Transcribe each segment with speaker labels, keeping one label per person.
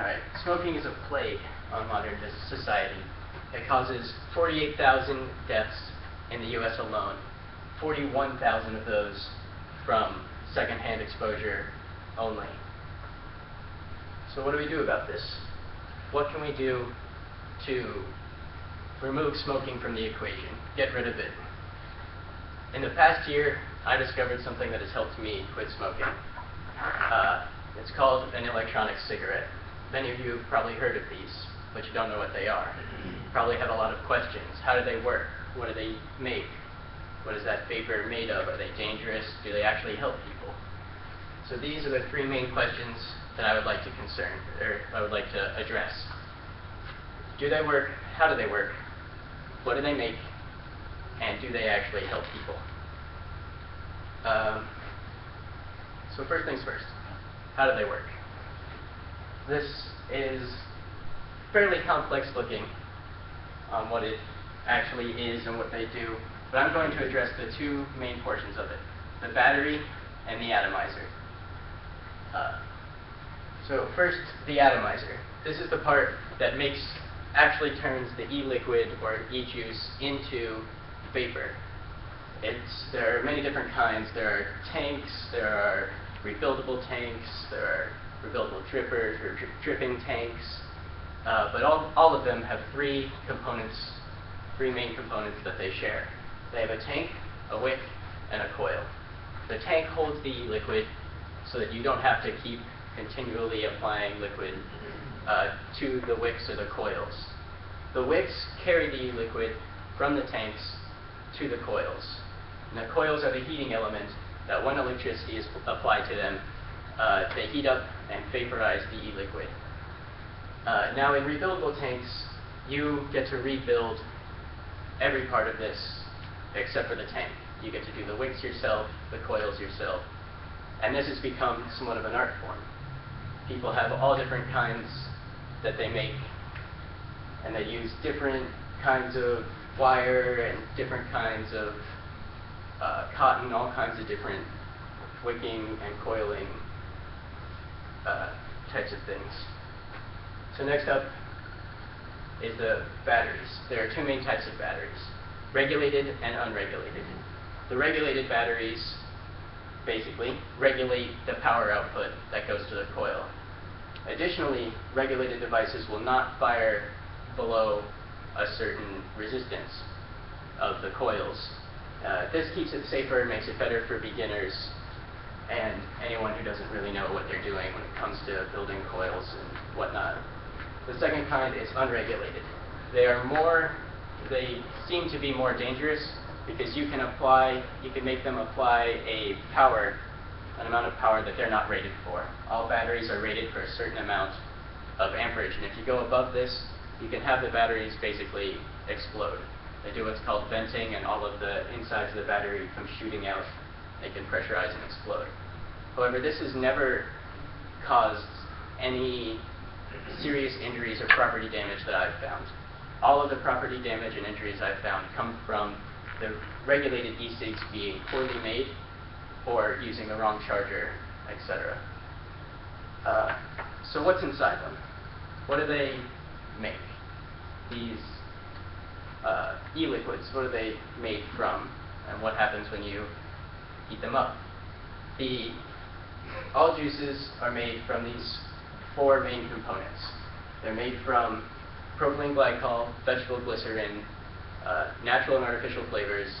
Speaker 1: Alright, smoking is a plague on modern society. It causes 48,000 deaths in the US alone, 41,000 of those from secondhand exposure only. So what do we do about this? What can we do to remove smoking from the equation, get rid of it? In the past year, I discovered something that has helped me quit smoking. It's called an electronic cigarette. Many of you have probably heard of these, but you don't know what they are. You probably have a lot of questions. How do they work? What do they make? What is that vapor made of? Are they dangerous? Do they actually help people? So these are the three main questions that I would like to address. Do they work? How do they work? What do they make? And do they actually help people? So first things first. How do they work? This is fairly complex looking on what it actually is and what they do, but I'm going to address the two main portions of it, the battery and the atomizer. So first, the atomizer. This is the part that actually turns the e-liquid or e-juice into vapor. There are many different kinds. There are tanks, there are refillable tanks, there are refillable drippers or dripping tanks, but all of them have three main components that they share. They have a tank, a wick, and a coil. The tank holds the liquid so that you don't have to keep continually applying liquid to the wicks or the coils. The wicks carry the liquid from the tanks to the coils. And the coils are the heating element that when electricity is applied to them, they heat up and vaporize the e-liquid. Now in refillable tanks, you get to rebuild every part of this except for the tank. You get to do the wicks yourself, the coils yourself, and this has become somewhat of an art form. People have all different kinds that they make, and they use different kinds of wire and different kinds of cotton, all kinds of different wicking and coiling types of things. So next up is the batteries. There are two main types of batteries, regulated and unregulated. The regulated batteries basically regulate the power output that goes to the coil. Additionally, regulated devices will not fire below a certain resistance of the coils. This keeps it safer and makes it better for beginners and anyone who doesn't really know what they're doing when it comes to building coils and whatnot. The second kind is unregulated. They seem to be more dangerous because you can make them apply an amount of power that they're not rated for. All batteries are rated for a certain amount of amperage, and if you go above this, you can have the batteries basically explode. They do what's called venting, and all of the insides of the battery come shooting out. They can pressurize and explode. However, this has never caused any serious injuries or property damage that I've found. All of the property damage and injuries I've found come from the regulated e-cigs being poorly made or using the wrong charger, etc. So what's inside them? What do they make? These e-liquids, what are they made from? And what happens when you heat them up? All juices are made from these four main components. They're made from propylene glycol, vegetable glycerin, natural and artificial flavors,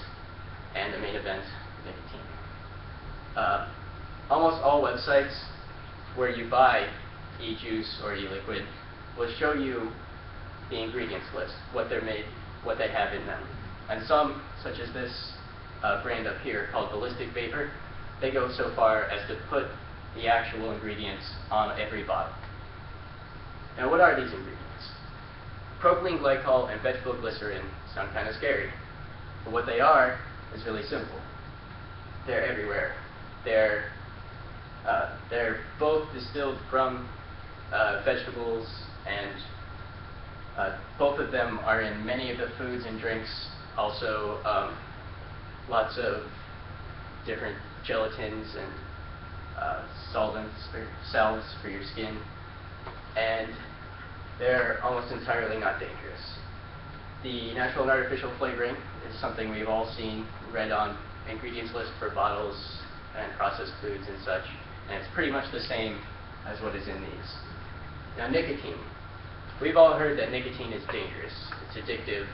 Speaker 1: and the main event, nicotine. Almost all websites where you buy e-juice or e-liquid will show you the ingredients list, what they're made, what they have in them. And some, such as this brand up here called Ballistic Vapor, they go so far as to put the actual ingredients on every bottle. Now what are these ingredients? Propylene glycol and vegetable glycerin sound kind of scary, but what they are is really simple. They're everywhere. They're both distilled from vegetables, and both of them are in many of the foods and drinks. Also, lots of different gelatins and solvents or salves for your skin. and they're almost entirely not dangerous. The natural and artificial flavoring is something we've all seen, read on ingredients list for bottles and processed foods and such, and it's pretty much the same as what is in these. Now, nicotine. We've all heard that nicotine is dangerous, it's addictive,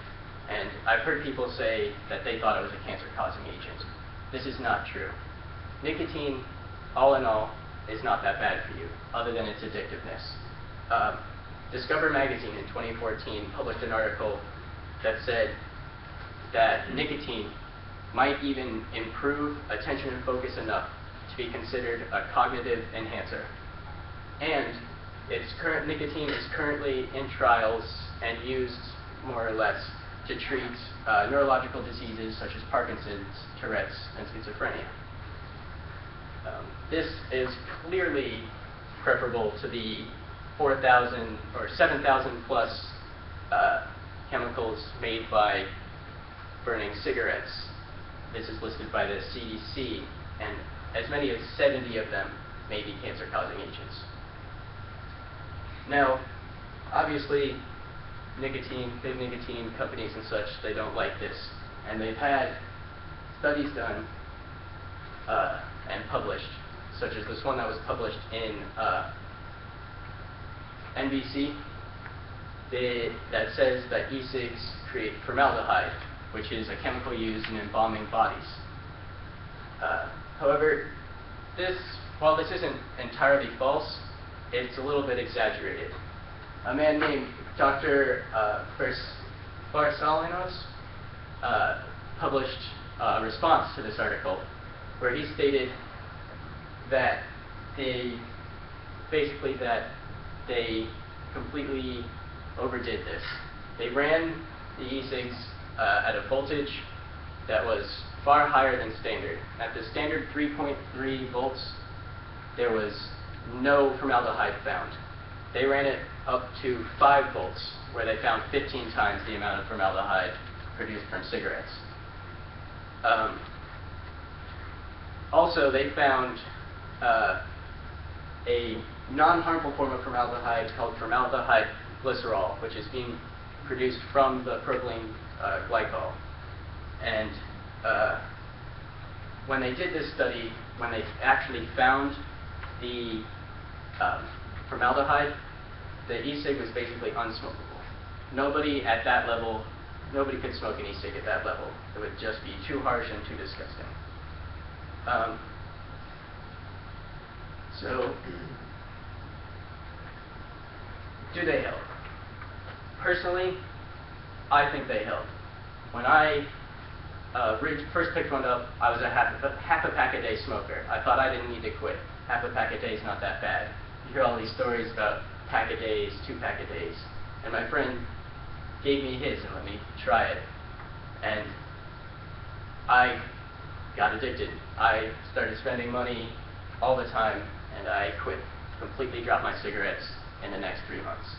Speaker 1: and I've heard people say that they thought it was a cancer-causing agent. This is not true. Nicotine, all in all, is not that bad for you, other than its addictiveness. Discover Magazine in 2014 published an article that said that nicotine might even improve attention and focus enough to be considered a cognitive enhancer. And nicotine is currently in trials and used more or less to treat neurological diseases such as Parkinson's, Tourette's, and schizophrenia. This is clearly preferable to the 4,000 or 7,000 plus chemicals made by burning cigarettes. This is listed by the CDC, and as many as 70 of them may be cancer-causing agents. Now, obviously, big nicotine companies and such, they don't like this, and they've had studies done and published, such as this one that was published in NBC, that says that e-cigs create formaldehyde, which is a chemical used in embalming bodies. However, while this isn't entirely false, it's a little bit exaggerated. A man named Dr. Barsalinos published a response to this article where he stated that they completely overdid this. They ran the e-cigs at a voltage that was far higher than standard. At the standard 3.3 volts, there was no formaldehyde found. They ran it up to 5 volts, where they found 15 times the amount of formaldehyde produced from cigarettes. Also, they found a non-harmful form of formaldehyde called formaldehyde glycerol, which is being produced from the propylene glycol. And when they did this study, when they actually found the formaldehyde, the e-cig was basically unsmokable. Nobody at that level, nobody could smoke an e-cig at that level. It would just be too harsh and too disgusting. So, do they help? Personally, I think they help. When I first picked one up, I was a half a pack a day smoker. I thought I didn't need to quit. Half a pack a day is not that bad. You hear all these stories about pack a days, 2 pack a days, and my friend gave me his and let me try it, and I got addicted. I started spending money all the time, and I quit. Completely dropped my cigarettes in the next 3 months.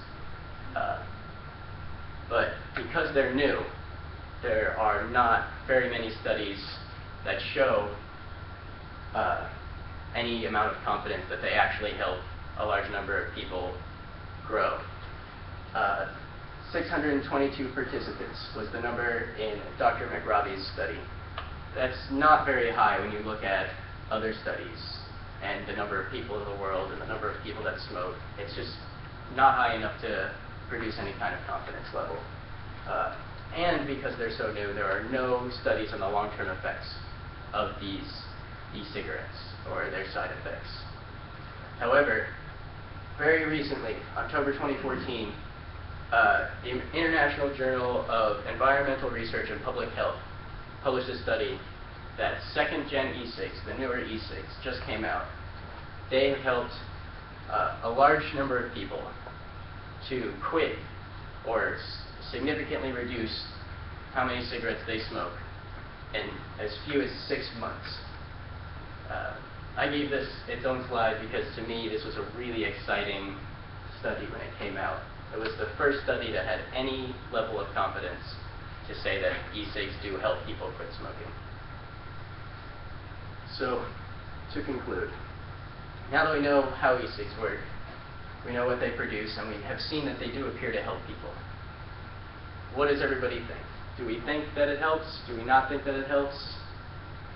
Speaker 1: But because they're new, there are not very many studies that show any amount of confidence that they actually help a large number of people grow. 622 participants was the number in Dr. McRobbie's study. That's not very high when you look at other studies and the number of people in the world and the number of people that smoke. It's just not high enough to produce any kind of confidence level. And because they're so new, there are no studies on the long-term effects of these e-cigarettes or their side effects. However, very recently, October 2014, the International Journal of Environmental Research and Public Health published a study that second-gen e-cigs, the newer e-cigs, just came out. They have helped a large number of people to quit or significantly reduce how many cigarettes they smoke in as few as 6 months. I gave this its own slide because to me this was a really exciting study when it came out. It was the first study that had any level of confidence to say that e-cigs do help people quit smoking. So, to conclude, now that we know how e-cigs work, We know what they produce, and we have seen that they do appear to help people. What does everybody think? Do we think that it helps? Do we not think that it helps?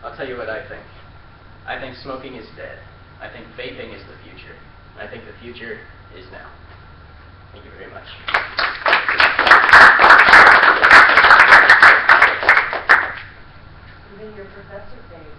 Speaker 1: I'll tell you what I think. I think smoking is dead. I think vaping is the future. And I think the future is now. Thank you very much.
Speaker 2: Even your professor thinks.